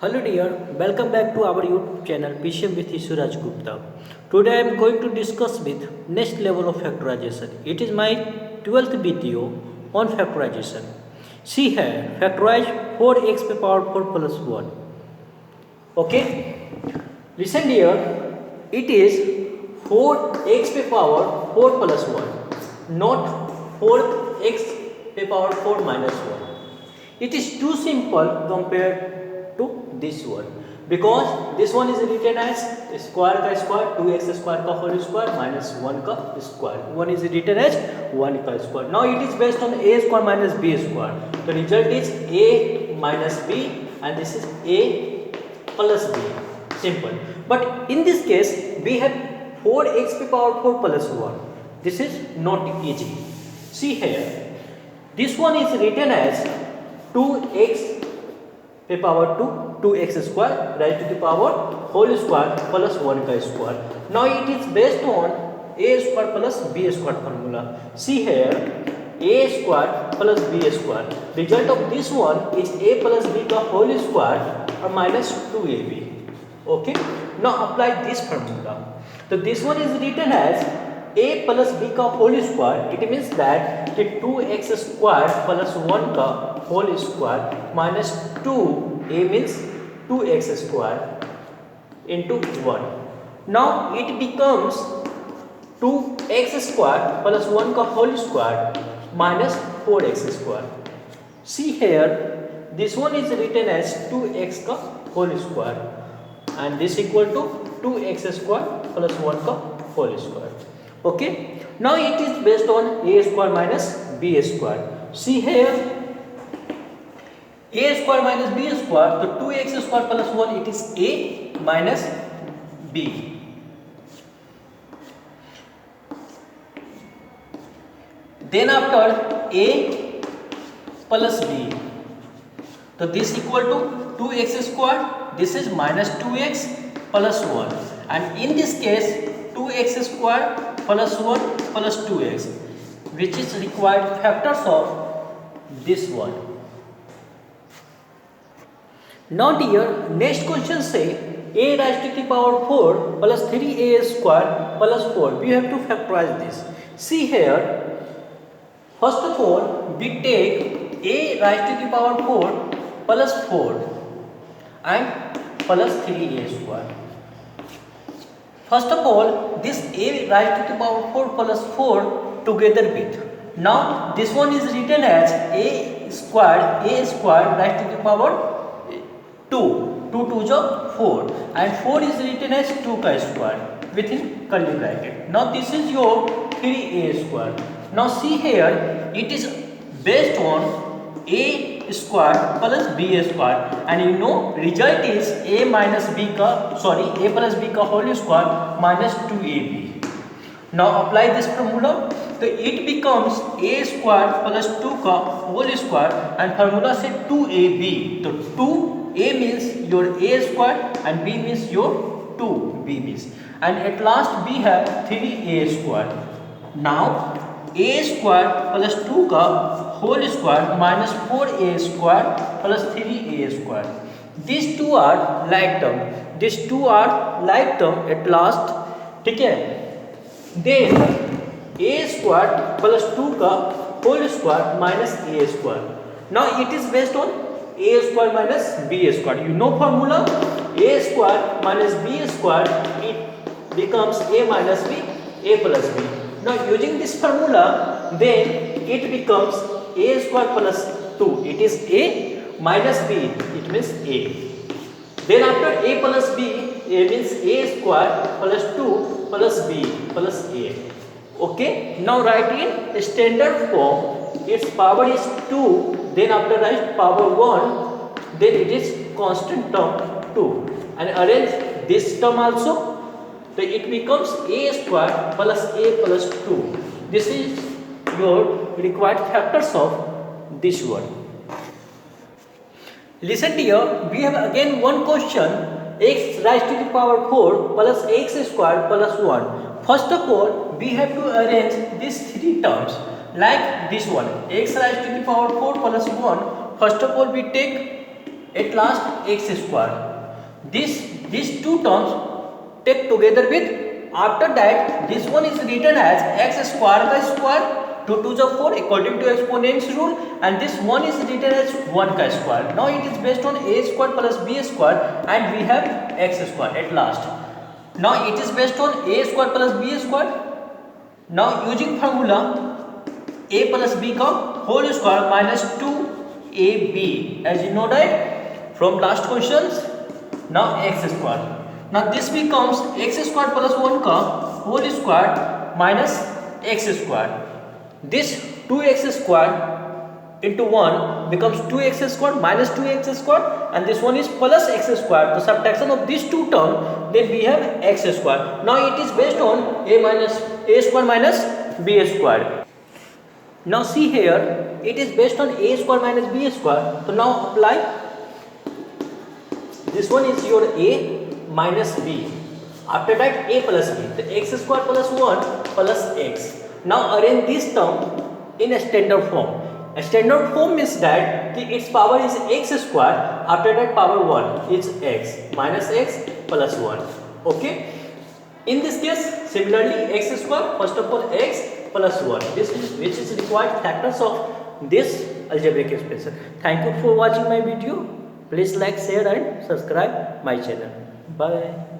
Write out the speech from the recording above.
Hello dear, welcome back to our YouTube channel PCM with Suraj Gupta. Today I am going to discuss with next level of factorization. It is my 12th video on factorization. See here, factorize 4x to the power 4 plus 1. Okay, listen dear, it is 4x to the power 4 plus 1, not 4x to the power 4 minus 1. It is too simple compared to this one, because this one is written as square का square 2x square का whole square minus 1 का square. One is written as 1 का square. Now it is based on a square minus b square. The result is a minus b and this is a plus b. Simple. But in this case we have 4x to the power 4 plus 1. This is not easy. See here. This one is written as 2x to the power 2x square raised to the power whole square plus 1 ka square. Now it is based on a square plus b square formula. See here, a square plus b square. Result of this one is a plus b ka whole square or minus 2ab. Okay. Now apply this formula. So this one is written as a plus b का whole square. It means that 2x square plus 1 का whole square minus 2a means 2x square into 1. Now it becomes 2x square plus 1 का whole square minus 4x square. See here, this one is written as 2x का whole square and this equal to 2x square plus 1 का whole square. Okay, now it is based on a square minus b square. See here, a square minus b square, so 2x square plus 1 it is a minus b. Then after a plus b, so this equal to 2x square, this is minus 2x plus 1 and in this case 2x square plus 1 plus 2x, which is required factors of this one. Now dear, next question say a raised to the power 4 plus 3a square plus 4. We have to factorize this. See here, first of all we take a raised to the power 4 plus 4 and plus 3a square. First of all, this a raised to the power 4 plus 4 together with. Now this one is written as a square raised to the power 2. 2 2 is 4 and 4 is written as 2 ka square within curly bracket. Now this is your 3a square. Now see here, it is based on a square plus b square and you know result is a plus b ka whole square minus 2ab. Now apply this formula, so it becomes a square plus 2 ka whole square and formula say 2ab. So 2a means your a square and b means your 2b means, and at last we have 3a square. Now a square plus 2 का whole square minus 4a square plus 3a square. These two are like term. These two are like term at last. ठीक है? Then a square plus 2 का whole square minus a square. Now it is based on a square minus b square. You know formula, a square minus b square, it becomes a minus b, a plus b. Now using this formula, then it becomes a square plus 2. It is a minus b. It means a. Then after a plus b, a means a square plus 2 plus b plus a. Okay. Now write in standard form. Its power is 2. Then after write power 1. Then it is constant term 2. And arrange this term also. So it becomes a square plus a plus 2. This is your required factors of this one. Listen here, we have again one question, x raised to the power 4 plus x square plus 1. First of all, we have to arrange these three terms like this one, x raised to the power 4 plus 1. First of all, we take at last x square. These two terms take together with, after that this one is written as x square ka square, 2 2 is 4 according to exponents rule, and this one is written as 1 ka square. Now it is based on a square plus b square, and we have x square at last. Now it is based on a square plus b square. Now using formula a plus b का whole square minus 2ab, as you know that from last questions. Now x square. Now this becomes x square plus 1 का whole square minus x square. This 2x square into 1 becomes 2x square minus 2x square, and this one is plus x square. The subtraction of these two terms, then we have x square. Now it is based on a square minus b square. Now see here, it is based on a square minus b square. So now apply. This one is your a minus b. After that a plus b. The x square plus 1 plus x. Now arrange this term in a standard form. A standard form means that its power is x square. After that power 1 is x minus x plus 1. Okay. In this case, similarly x square, first of all x plus 1. Which is required factors of this algebraic expression. Thank you for watching my video. Please like, share and subscribe my channel. Bye.